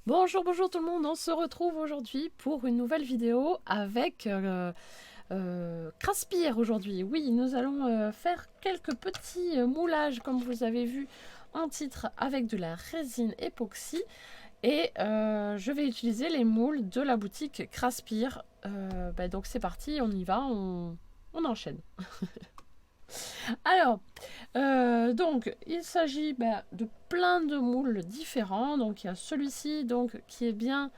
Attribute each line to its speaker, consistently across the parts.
Speaker 1: Bonjour, bonjour tout le monde, on se retrouve aujourd'hui pour une nouvelle vidéo avec Craspire aujourd'hui. Oui, nous allons faire quelques petits moulages comme vous avez vu en titre avec de la résine époxy et je vais utiliser les moules de la boutique Craspire. Donc c'est parti, on y va, on enchaîne. Alors, donc, il s'agit de plein de moules différents. Donc, il y a celui-ci donc, qui est bien,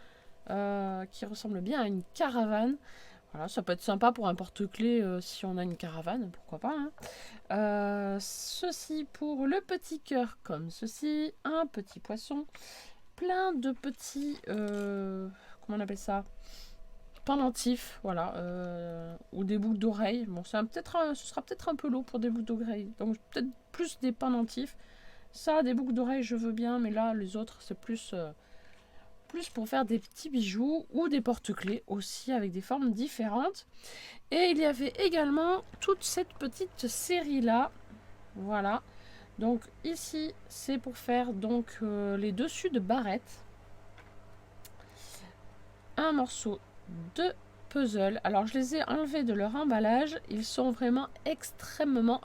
Speaker 1: qui ressemble bien à une caravane. Voilà, ça peut être sympa pour un porte-clés si on a une caravane, pourquoi pas. Hein. Ceci pour le petit cœur, comme ceci, un petit poisson, plein de petits, comment on appelle ça, pendentifs, voilà, ou des boucles d'oreilles. Bon, ce sera peut-être un peu lourd pour des boucles d'oreilles, donc peut-être plus des pendentifs. Ça, des boucles d'oreilles, je veux bien, mais là, les autres, c'est plus pour faire des petits bijoux ou des porte-clés aussi avec des formes différentes. Et il y avait également toute cette petite série-là, voilà. Donc ici, c'est pour faire donc les dessus de barrettes. Un morceau de puzzle. Alors je les ai enlevés de leur emballage. Ils sont vraiment extrêmement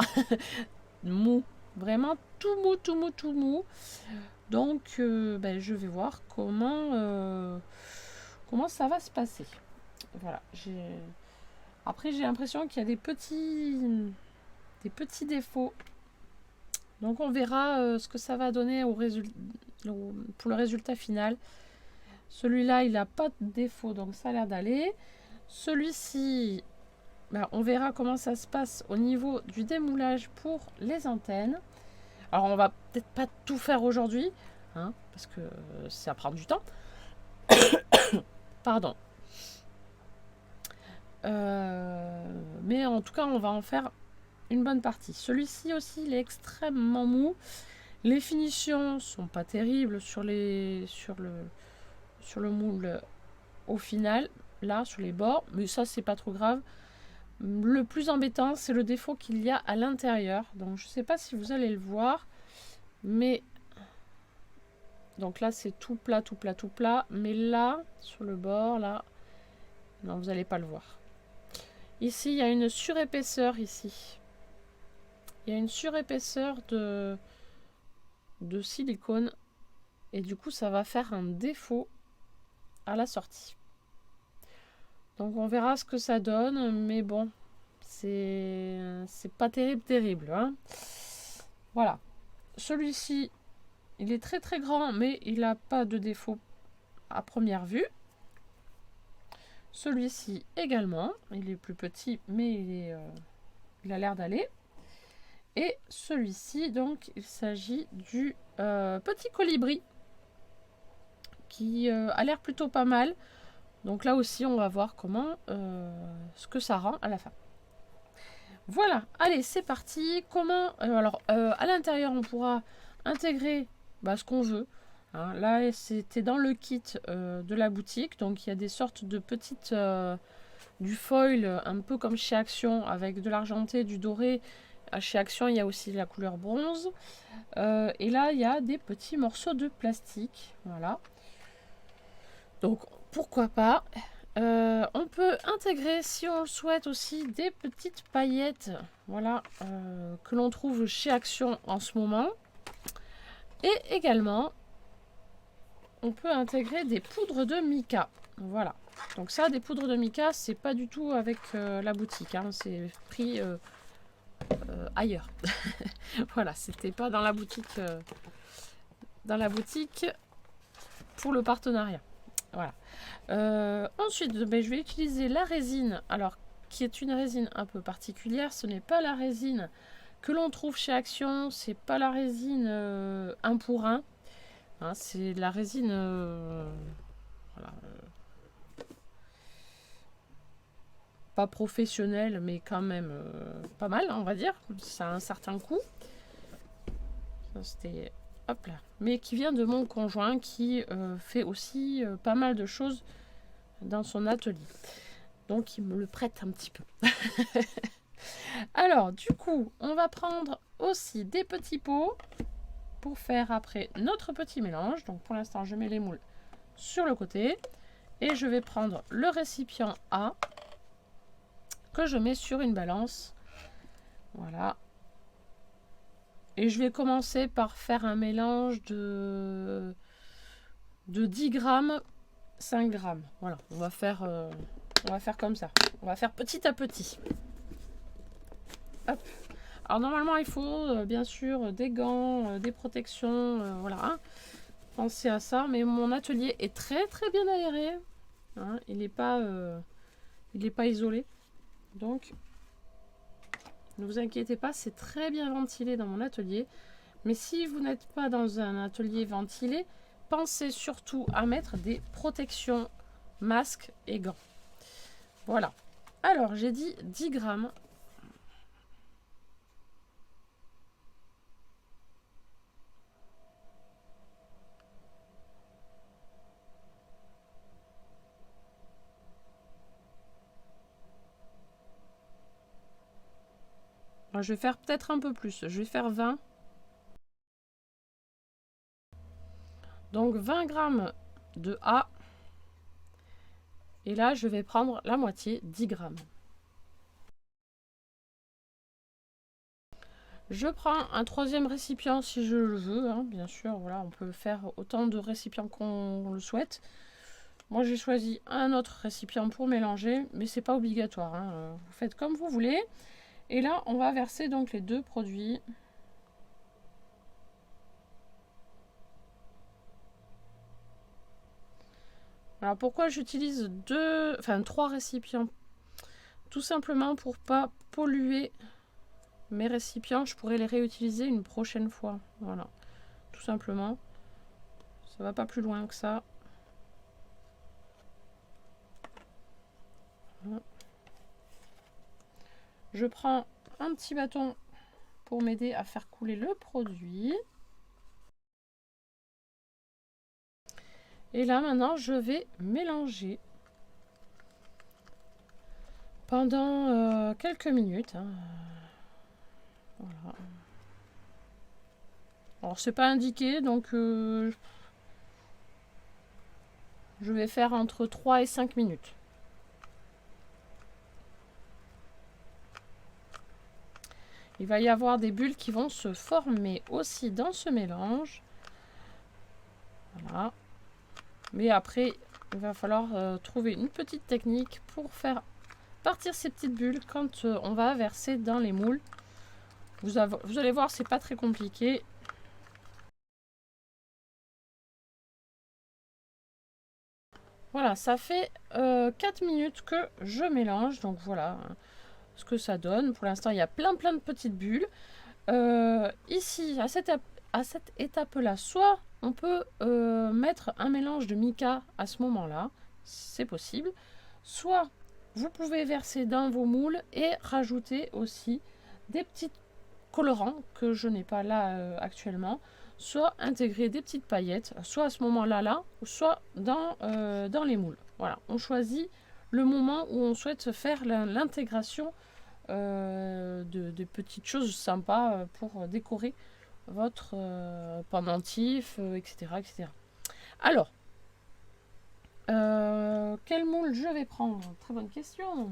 Speaker 1: mous. Vraiment tout mou, tout mou, tout mou. Donc je vais voir comment ça va se passer. Voilà. Après j'ai l'impression qu'il y a des petits défauts. Donc on verra ce que ça va donner pour le résultat final. Celui-là, il n'a pas de défaut, donc ça a l'air d'aller. Celui-ci, on verra comment ça se passe au niveau du démoulage pour les antennes. Alors, on va peut-être pas tout faire aujourd'hui, hein, parce que ça prend du temps. Pardon. Mais en tout cas, on va en faire une bonne partie. Celui-ci aussi, il est extrêmement mou. Les finitions sont pas terribles sur le moule au final, là, sur les bords, mais ça, c'est pas trop grave. Le plus embêtant, c'est le défaut qu'il y a à l'intérieur. Donc, je ne sais pas si vous allez le voir, mais donc là, c'est tout plat, tout plat, tout plat. Mais là, sur le bord, là, non, vous n'allez pas le voir. Ici, il y a une surépaisseur ici. Il y a une surépaisseur de silicone et du coup, ça va faire un défaut à la sortie. Donc, on verra ce que ça donne, mais bon, c'est pas terrible. Hein. Voilà. Celui-ci, il est très très grand, mais il n'a pas de défaut à première vue. Celui-ci également, il est plus petit, mais il a l'air d'aller. Et celui-ci, donc, il s'agit du petit colibri qui a l'air plutôt pas mal. Donc là aussi, on va voir ce que ça rend à la fin. Voilà, allez, c'est parti. À l'intérieur, on pourra intégrer ce qu'on veut. Hein, là, c'était dans le kit de la boutique. Donc, il y a des sortes de petites... du foil, un peu comme chez Action, avec de l'argenté, du doré. Chez Action, il y a aussi la couleur bronze. Et là, il y a des petits morceaux de plastique. Voilà. Donc, pourquoi pas. On peut intégrer, si on le souhaite aussi, des petites paillettes, voilà, que l'on trouve chez Action en ce moment. Et également, on peut intégrer des poudres de mica. Voilà. Donc ça, des poudres de mica, c'est pas du tout avec la boutique. Hein, c'est pris ailleurs. Voilà, c'était pas dans la boutique. Pour le partenariat. Voilà. Ensuite, je vais utiliser la résine. Alors, qui est une résine un peu particulière. Ce n'est pas la résine que l'on trouve chez Action. C'est pas la résine 1 pour 1. Hein, c'est la résine voilà, pas professionnelle, mais quand même pas mal, on va dire. Ça a un certain coût. Ça, c'était... Hop là. Mais qui vient de mon conjoint qui fait aussi pas mal de choses dans son atelier. Donc il me le prête un petit peu. Alors du coup, on va prendre aussi des petits pots pour faire après notre petit mélange. Donc pour l'instant, je mets les moules sur le côté. Et je vais prendre le récipient A que je mets sur une balance. Voilà. Et je vais commencer par faire un mélange de 10 grammes, 5 grammes. Voilà, on va faire comme ça. On va faire petit à petit. Hop. Alors normalement, il faut bien sûr des gants, des protections, voilà. Hein. Pensez à ça. Mais mon atelier est très très bien aéré. Hein. Il n'est pas isolé. Donc, ne vous inquiétez pas, c'est très bien ventilé dans mon atelier. Mais si vous n'êtes pas dans un atelier ventilé, pensez surtout à mettre des protections, masques et gants. Voilà. Alors, j'ai dit 10 grammes. Alors, je vais faire peut-être un peu plus. Je vais faire 20. Donc, 20 grammes de A. Et là, je vais prendre la moitié, 10 grammes. Je prends un troisième récipient si je le veux, hein, bien sûr. Voilà, on peut faire autant de récipients qu'on le souhaite. Moi, j'ai choisi un autre récipient pour mélanger, mais c'est pas obligatoire. Hein. Vous faites comme vous voulez. Et là, on va verser donc les deux produits. Alors, pourquoi j'utilise 3 récipients? Tout simplement pour pas polluer mes récipients. Je pourrais les réutiliser une prochaine fois. Voilà, tout simplement. Ça va pas plus loin que ça. Voilà. Je prends un petit bâton pour m'aider à faire couler le produit. Et là, maintenant, je vais mélanger pendant quelques minutes. Hein. Voilà. Alors, c'est pas indiqué, donc je vais faire entre 3 et 5 minutes. Il va y avoir des bulles qui vont se former aussi dans ce mélange. Voilà. Mais après, il va falloir trouver une petite technique pour faire partir ces petites bulles quand on va verser dans les moules. Vous allez voir, c'est pas très compliqué. Voilà, ça fait 4 minutes que je mélange. Donc voilà ce que ça donne. Pour l'instant, il y a plein de petites bulles. Ici, à cette étape-là, soit on peut mettre un mélange de mica à ce moment-là. C'est possible. Soit vous pouvez verser dans vos moules et rajouter aussi des petits colorants que je n'ai pas là actuellement. Soit intégrer des petites paillettes, soit à ce moment-là, soit dans les moules. Voilà, on choisit le moment où on souhaite faire l'intégration de petites choses sympas pour décorer votre pendentif, etc., etc. Alors, quel moule je vais prendre? Très bonne question.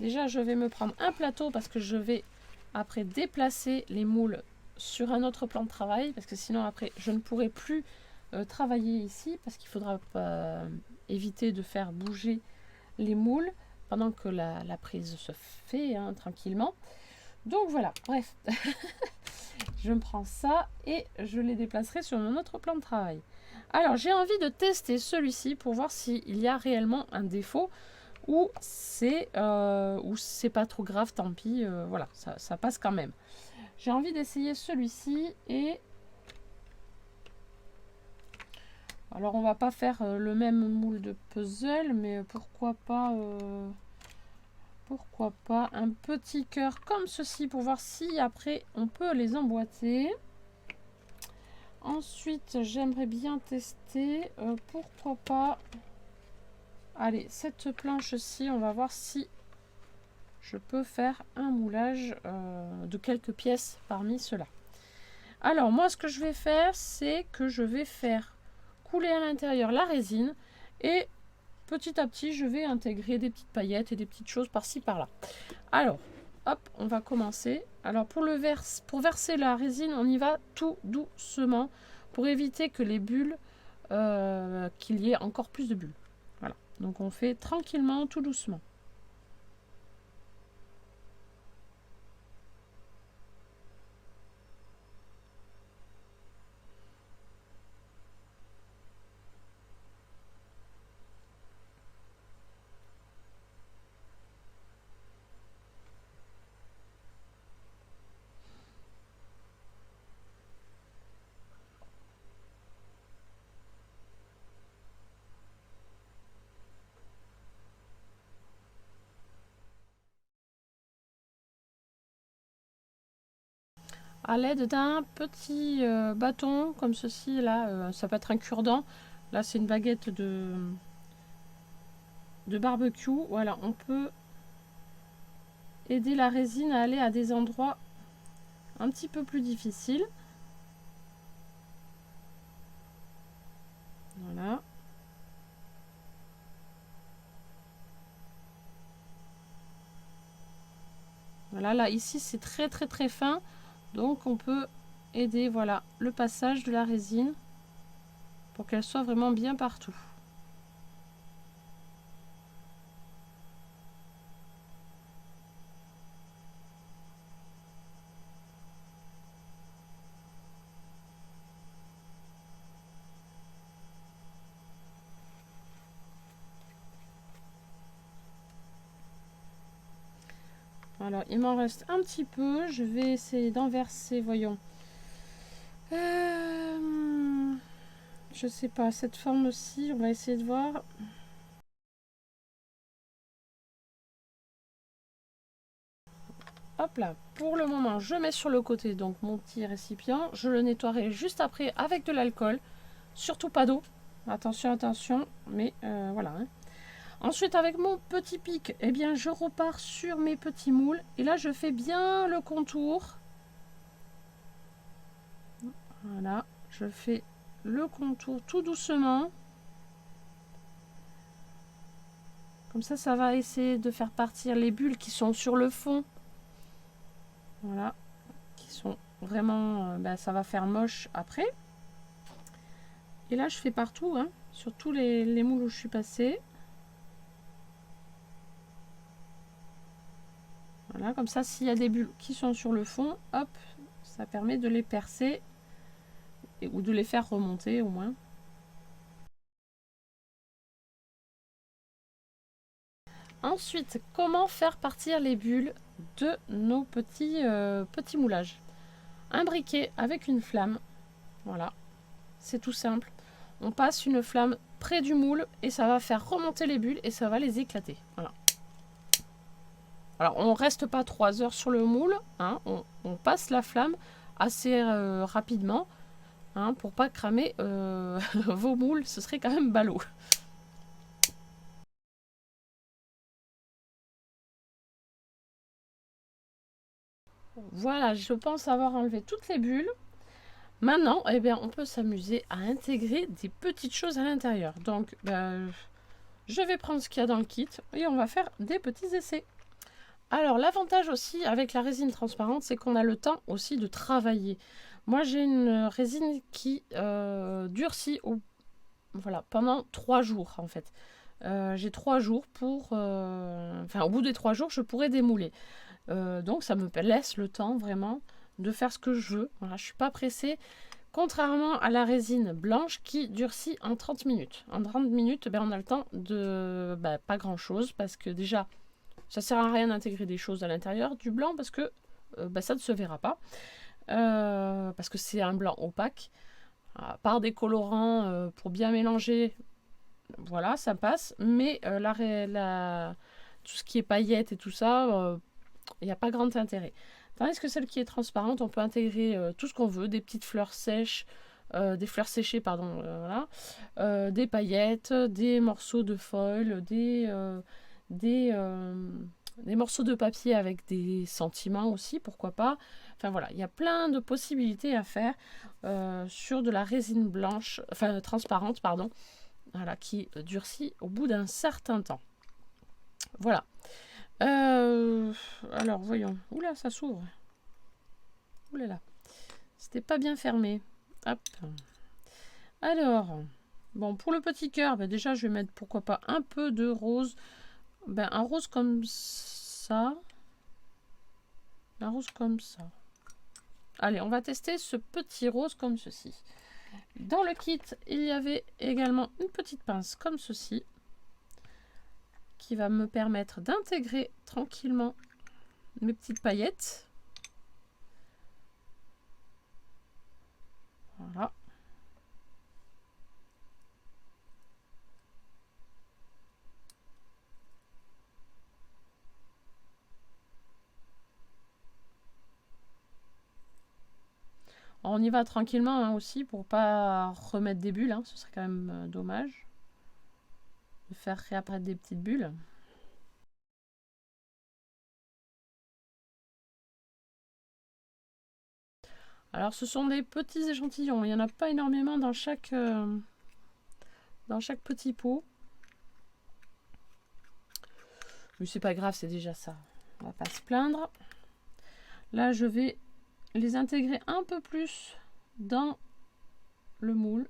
Speaker 1: Déjà, je vais me prendre un plateau parce que je vais après déplacer les moules sur un autre plan de travail parce que sinon après je ne pourrai plus travailler ici parce qu'il faudra éviter de faire bouger les moules pendant que la prise se fait hein, tranquillement. Donc voilà, bref, je me prends ça et je les déplacerai sur mon autre plan de travail. Alors j'ai envie de tester celui-ci pour voir s'il y a réellement un défaut ou c'est pas trop grave, tant pis, voilà, ça passe quand même. J'ai envie d'essayer celui-ci et alors on va pas faire le même moule de puzzle, mais pourquoi pas un petit cœur comme ceci pour voir si après on peut les emboîter. Ensuite j'aimerais bien tester pourquoi pas, allez, cette planche-ci, on va voir si je peux faire un moulage de quelques pièces parmi ceux-là. Alors moi ce que je vais faire, c'est que je vais faire couler à l'intérieur la résine et petit à petit, je vais intégrer des petites paillettes et des petites choses par-ci par-là. Alors, hop, on va commencer. Alors, pour verser la résine, on y va tout doucement pour éviter que les bulles, qu'il y ait encore plus de bulles. Voilà, donc on fait tranquillement, tout doucement. À l'aide d'un petit bâton comme ceci, là, ça peut être un cure-dent. Là, c'est une baguette de barbecue. Voilà, on peut aider la résine à aller à des endroits un petit peu plus difficiles. Voilà. Voilà, là, ici, c'est très fin. Donc, on peut aider, voilà, le passage de la résine pour qu'elle soit vraiment bien partout. Alors, il m'en reste un petit peu. Je vais essayer d'en verser, voyons. Je sais pas, cette forme aussi, on va essayer de voir. Hop là, pour le moment, je mets sur le côté donc mon petit récipient. Je le nettoierai juste après avec de l'alcool. Surtout pas d'eau. Attention, attention. Mais voilà. Hein. Ensuite, avec mon petit pic, eh bien, je repars sur mes petits moules. Et là, je fais bien le contour. Voilà, je fais le contour tout doucement. Comme ça va essayer de faire partir les bulles qui sont sur le fond. Voilà, qui sont vraiment... ça va faire moche après. Et là, je fais partout, hein, sur tous les moules où je suis passée. Voilà, comme ça, s'il y a des bulles qui sont sur le fond, hop, ça permet de les percer ou de les faire remonter au moins. Ensuite, comment faire partir les bulles de nos petits moulages? Un briquet avec une flamme, voilà, c'est tout simple. On passe une flamme près du moule et ça va faire remonter les bulles et ça va les éclater. Voilà. Alors, on ne reste pas 3 heures sur le moule, hein, on passe la flamme assez rapidement, hein, pour pas cramer vos moules, ce serait quand même ballot. Voilà, je pense avoir enlevé toutes les bulles. Maintenant, eh bien, on peut s'amuser à intégrer des petites choses à l'intérieur. Donc, je vais prendre ce qu'il y a dans le kit et on va faire des petits essais. Alors, l'avantage aussi avec la résine transparente, c'est qu'on a le temps aussi de travailler. Moi, j'ai une résine qui durcit voilà, pendant 3 jours, en fait. J'ai 3 jours pour... Enfin, au bout des 3 jours, je pourrais démouler. Donc, ça me laisse le temps, vraiment, de faire ce que je veux. Voilà, je ne suis pas pressée. Contrairement à la résine blanche qui durcit en 30 minutes. En 30 minutes, on a le temps de pas grand-chose parce que déjà, ça sert à rien d'intégrer des choses à l'intérieur du blanc parce que ça ne se verra pas. Parce que c'est un blanc opaque. À part des colorants pour bien mélanger, voilà, ça passe. Mais tout ce qui est paillettes et tout ça, il n'y a pas grand intérêt. Tandis que celle qui est transparente, on peut intégrer tout ce qu'on veut, des petites fleurs sèches, des fleurs séchées, pardon, voilà, des paillettes, des morceaux de foil, des des morceaux de papier avec des sentiments aussi, pourquoi pas. Enfin voilà, il y a plein de possibilités à faire sur de la résine blanche, enfin transparente, pardon, voilà, qui durcit au bout d'un certain temps. Voilà. Alors voyons. Oula, ça s'ouvre. Oula là. C'était pas bien fermé. Hop. Alors, bon, pour le petit cœur, ben déjà je vais mettre pourquoi pas un peu de rose. Ben, un rose comme ça. Un rose comme ça. Allez, on va tester ce petit rose comme ceci. Dans le kit, il y avait également une petite pince comme ceci, qui va me permettre d'intégrer tranquillement mes petites paillettes. Voilà. On y va tranquillement hein, aussi pour pas remettre des bulles, hein, ce serait quand même dommage de faire réapparaître des petites bulles. Alors ce sont des petits échantillons, il n'y en a pas énormément dans chaque petit pot. Mais c'est pas grave, c'est déjà ça. On va pas se plaindre. Là je vais les intégrer un peu plus dans le moule.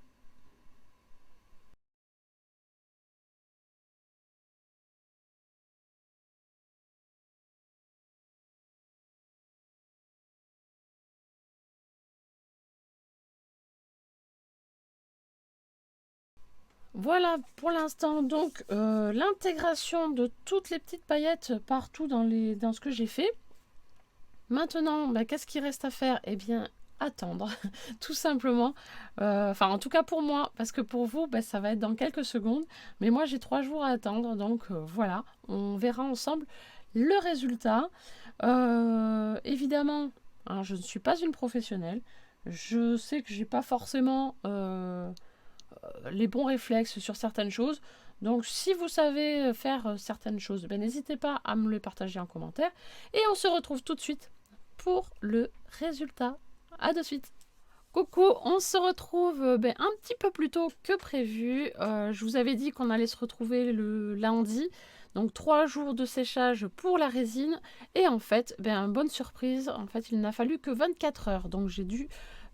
Speaker 1: Voilà pour l'instant donc l'intégration de toutes les petites paillettes partout dans ce que j'ai fait. Maintenant, bah, qu'est-ce qu'il reste à faire? Eh bien, attendre, tout simplement. Enfin, en tout cas pour moi, parce que pour vous, bah, ça va être dans quelques secondes. Mais moi, j'ai 3 jours à attendre, donc voilà, on verra ensemble le résultat. Évidemment, hein, je ne suis pas une professionnelle. Je sais que j'ai pas forcément les bons réflexes sur certaines choses. Donc, si vous savez faire certaines choses, ben, n'hésitez pas à me le partager en commentaire. Et on se retrouve tout de suite pour le résultat. À de suite. Coucou, on se retrouve un petit peu plus tôt que prévu. Je vous avais dit qu'on allait se retrouver le lundi. Donc 3 jours de séchage pour la résine. Et en fait, bonne surprise, en fait il n'a fallu que 24 heures. Donc j'ai dû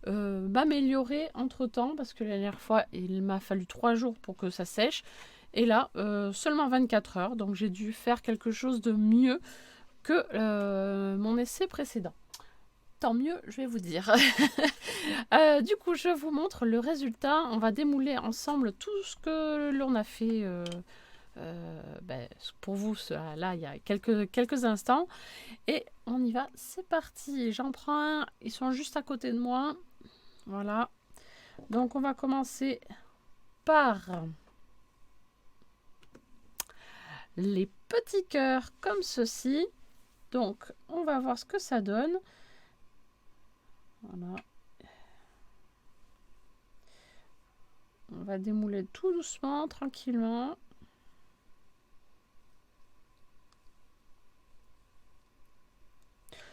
Speaker 1: m'améliorer entre temps parce que la dernière fois il m'a fallu 3 jours pour que ça sèche. Et là, seulement 24 heures. Donc j'ai dû faire quelque chose de mieux que mon essai précédent. Tant mieux, je vais vous dire. Du coup, je vous montre le résultat. On va démouler ensemble tout ce que l'on a fait pour vous là il y a quelques instants. Et on y va, c'est parti. J'en prends un, ils sont juste à côté de moi. Voilà. Donc on va commencer par les petits cœurs comme ceci. Donc on va voir ce que ça donne. Voilà. On va démouler tout doucement, tranquillement.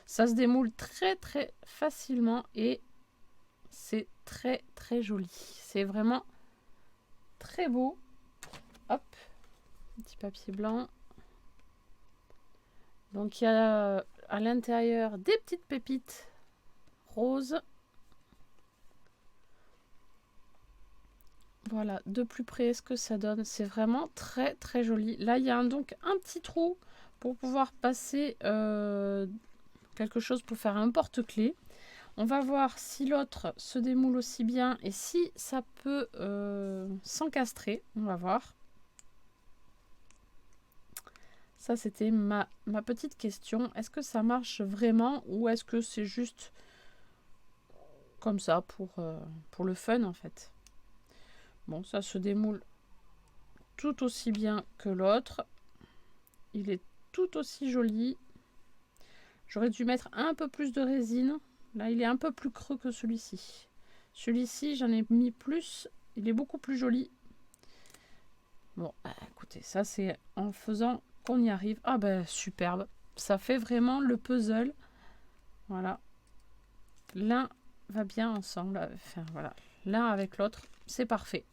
Speaker 1: Ça se démoule très très facilement et c'est très très joli. C'est vraiment très beau. Hop, petit papier blanc. Donc il y a à l'intérieur des petites pépites roses. Voilà, de plus près ce que ça donne. C'est vraiment très très joli. Là, il y a donc un petit trou pour pouvoir passer quelque chose pour faire un porte-clés. On va voir si l'autre se démoule aussi bien et si ça peut s'encastrer. On va voir. Ça, c'était ma petite question. Est-ce que ça marche vraiment ou est-ce que c'est juste comme ça pour le fun en fait? Bon, ça se démoule tout aussi bien que l'autre. Il est tout aussi joli. J'aurais dû mettre un peu plus de résine. Là, il est un peu plus creux que celui-ci. Celui-ci, j'en ai mis plus. Il est beaucoup plus joli. Bon, écoutez, ça, c'est en faisant qu'on y arrive. Ah ben, superbe. Ça fait vraiment le puzzle. Voilà. L'un va bien ensemble. Enfin, voilà. L'un avec l'autre. C'est parfait.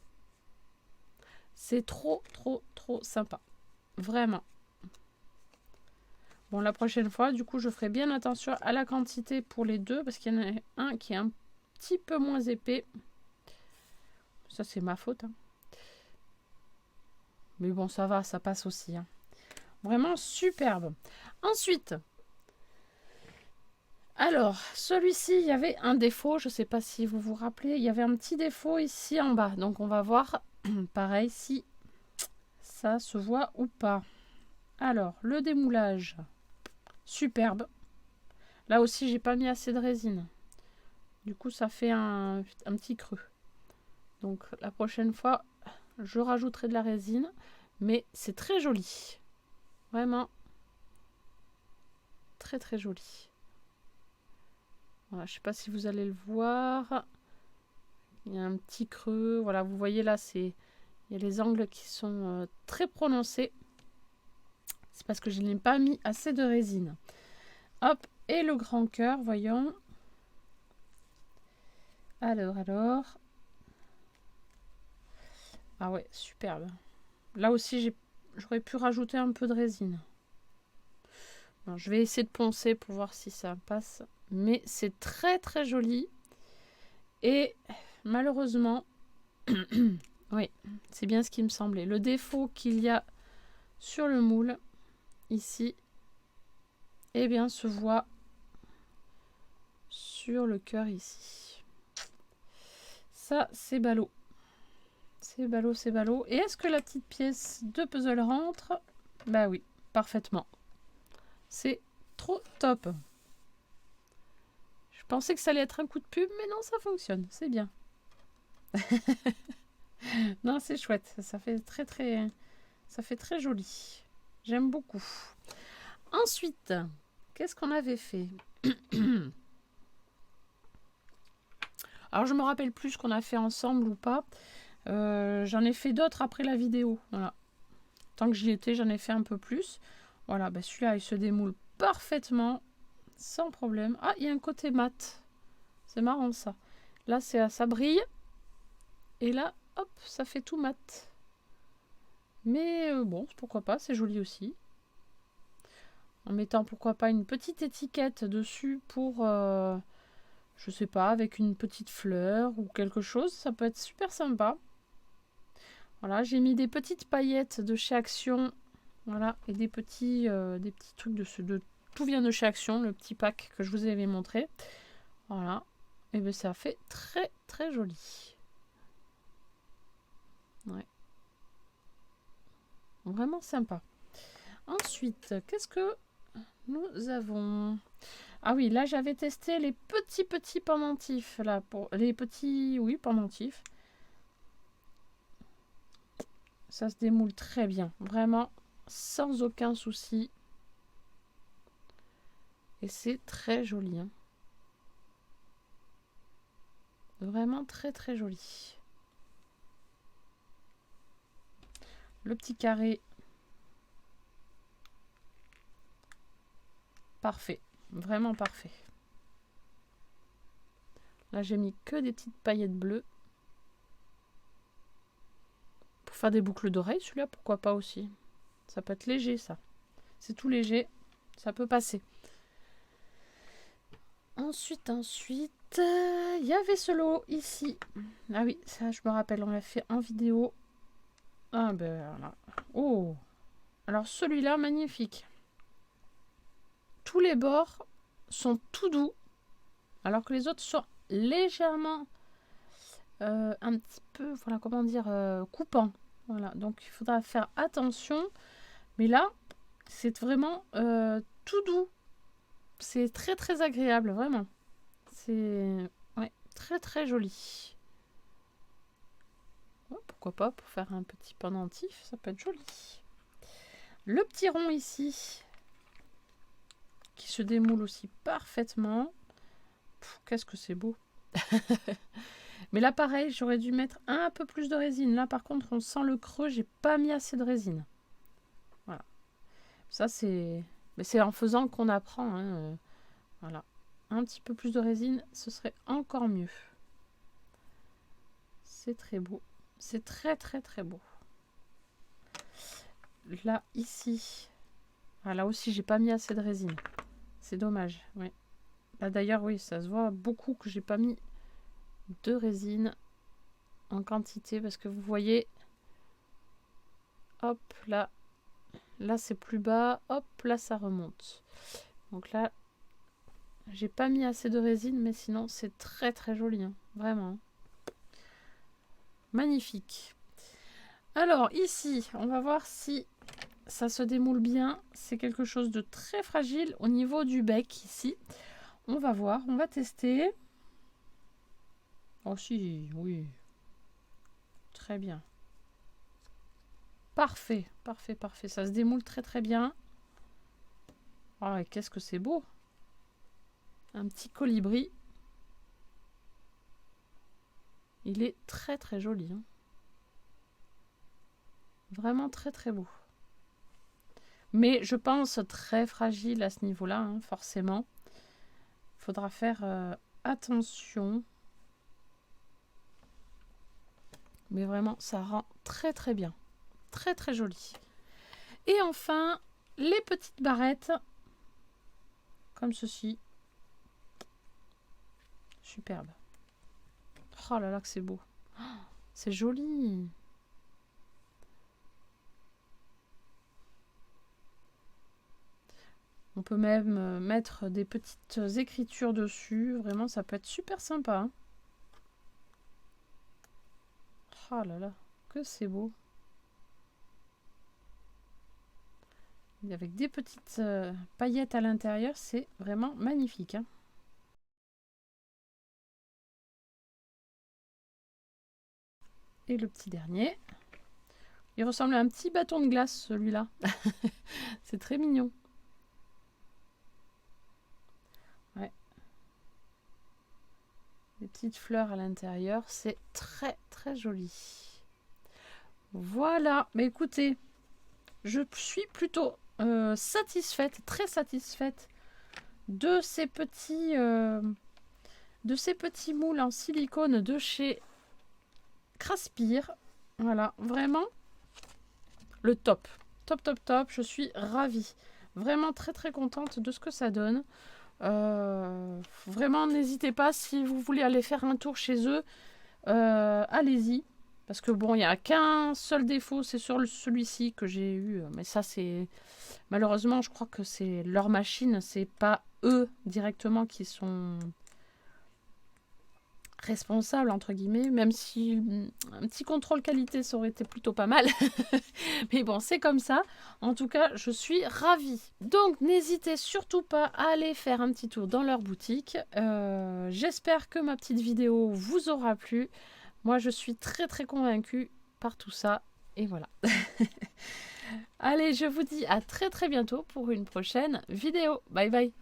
Speaker 1: C'est trop, trop, trop sympa. Vraiment. Bon, la prochaine fois, du coup, je ferai bien attention à la quantité pour les deux. Parce qu'il y en a un qui est un petit peu moins épais. Ça, c'est ma faute. Hein. Mais bon, ça va, ça passe aussi. Hein. Vraiment superbe. Ensuite, alors, celui-ci, il y avait un défaut. Je ne sais pas si vous vous rappelez. Il y avait un petit défaut ici en bas. Donc, on va voir, pareil, si ça se voit ou pas. Alors, le démoulage. Superbe. Là aussi, j'ai pas mis assez de résine. Du coup, ça fait un petit creux. Donc, la prochaine fois, je rajouterai de la résine. Mais c'est très joli. Vraiment. Très, très joli. Voilà, je ne sais pas si vous allez le voir. Il y a un petit creux. Voilà, vous voyez là, il y a les angles qui sont très prononcés. C'est parce que je n'ai pas mis assez de résine. Hop, et le grand cœur, voyons. Alors. Ah ouais, superbe. Là aussi, j'aurais pu rajouter un peu de résine. Non, je vais essayer de poncer pour voir si ça passe. Mais c'est très très joli. Et malheureusement, oui, c'est bien ce qui me semblait. Le défaut qu'il y a sur le moule, ici, eh bien, se voit sur le cœur ici. Ça, c'est ballot. C'est ballot, c'est ballot. Et est-ce que la petite pièce de puzzle rentre? Bah oui, parfaitement. C'est trop top. Je pensais que ça allait être un coup de pub, mais non, ça fonctionne. C'est bien. Non, c'est chouette. Ça fait très joli. J'aime beaucoup. Ensuite, qu'est-ce qu'on avait fait? Alors, je me rappelle plus ce qu'on a fait ensemble ou pas. J'en ai fait d'autres après la vidéo. Voilà. Tant que j'y étais, j'en ai fait un peu plus. Voilà, bah celui-là, il se démoule parfaitement, sans problème. Ah, il y a un côté mat. C'est marrant, ça. Là, ça brille. Et là, hop, ça fait tout mat. Mais bon, pourquoi pas, c'est joli aussi. En mettant, pourquoi pas, une petite étiquette dessus pour... je sais pas, avec une petite fleur ou quelque chose. Ça peut être super sympa. Voilà, j'ai mis des petites paillettes de chez Action. Voilà, et des petits trucs de tout vient de chez Action, le petit pack que je vous avais montré. Voilà, et bien ça fait très très joli. Ouais. Vraiment sympa. Ensuite, qu'est-ce que nous avons? Ah oui, là j'avais testé les petits pendentifs. Là, pour les petits, oui, pendentifs. Ça se démoule très bien. Vraiment, sans aucun souci. Et c'est très joli. Hein. Vraiment très très joli. Le petit carré. Parfait. Vraiment parfait. Là, j'ai mis que des petites paillettes bleues. Pour faire des boucles d'oreilles, celui-là, pourquoi pas aussi. Ça peut être léger, ça. C'est tout léger. Ça peut passer. Ensuite, il y avait ce lot ici. Ah oui, ça, je me rappelle, on l'a fait en vidéo. Ah ben, voilà. Oh! Alors, celui-là, magnifique. Tous les bords sont tout doux, alors que les autres sont légèrement un petit peu, voilà, comment dire, coupants. Voilà, donc il faudra faire attention. Mais là, c'est vraiment tout doux. C'est très très agréable, vraiment. C'est ouais, très très joli. Ouais, pourquoi pas, pour faire un petit pendentif, ça peut être joli. Le petit rond ici, qui se démoule aussi parfaitement. Qu'est-ce que c'est beau. Mais là, pareil, j'aurais dû mettre un peu plus de résine. Là, par contre, on sent le creux. J'ai pas mis assez de résine. Voilà. Ça, c'est Mais c'est en faisant qu'on apprend. Hein. Voilà. Un petit peu plus de résine, ce serait encore mieux. C'est très beau. C'est très très très beau. Là, ici. Ah, là aussi, j'ai pas mis assez de résine. C'est dommage. Oui. Là, d'ailleurs, oui, ça se voit beaucoup que j'ai pas mis de résine en quantité. Parce que vous voyez... Hop, là. Là, c'est plus bas. Hop, là, ça remonte. Donc là, j'ai pas mis assez de résine, mais sinon, c'est très très joli. Hein. Vraiment. Magnifique. Alors, ici, on va voir si ça se démoule bien. C'est quelque chose de très fragile au niveau du bec, ici. On va voir, on va tester. Oh si, oui. Très bien. Parfait, parfait, parfait. Ça se démoule très très bien. Oh, et qu'est-ce que c'est beau. Un petit colibri. Il est très très joli. Hein. Vraiment très très beau. Mais je pense très fragile à ce niveau-là, hein, forcément. Il faudra faire attention. Mais vraiment, ça rend très très bien. Très très joli. Et enfin, les petites barrettes. Comme ceci. Superbe. Oh là là que c'est beau. Oh, c'est joli. On peut même mettre des petites écritures dessus. Vraiment, ça peut être super sympa. Hein. Oh là là, que c'est beau. Et avec des petites paillettes à l'intérieur, c'est vraiment magnifique. Hein. Et le petit dernier. Il ressemble à un petit bâton de glace, celui-là. C'est très mignon. Ouais. Des petites fleurs à l'intérieur. C'est très, très joli. Voilà. Mais écoutez, je suis plutôt satisfaite, très satisfaite de ces petits moules en silicone de chez Craspir. Voilà, vraiment le top. Top, top, top. Je suis ravie. Vraiment très, très contente de ce que ça donne. Vraiment, n'hésitez pas si vous voulez aller faire un tour chez eux. Allez-y. Parce que bon, il n'y a qu'un seul défaut, c'est sur celui-ci que j'ai eu. Mais ça, c'est... Malheureusement, je crois que c'est leur machine. C'est pas eux directement qui sont... responsable entre guillemets, même si un petit contrôle qualité ça aurait été plutôt pas mal. Mais bon, c'est comme ça. En tout cas, je suis ravie. Donc, n'hésitez surtout pas à aller faire un petit tour dans leur boutique. J'espère que ma petite vidéo vous aura plu. Moi, je suis très très convaincue par tout ça. Et voilà. Allez, je vous dis à très très bientôt pour une prochaine vidéo. Bye bye.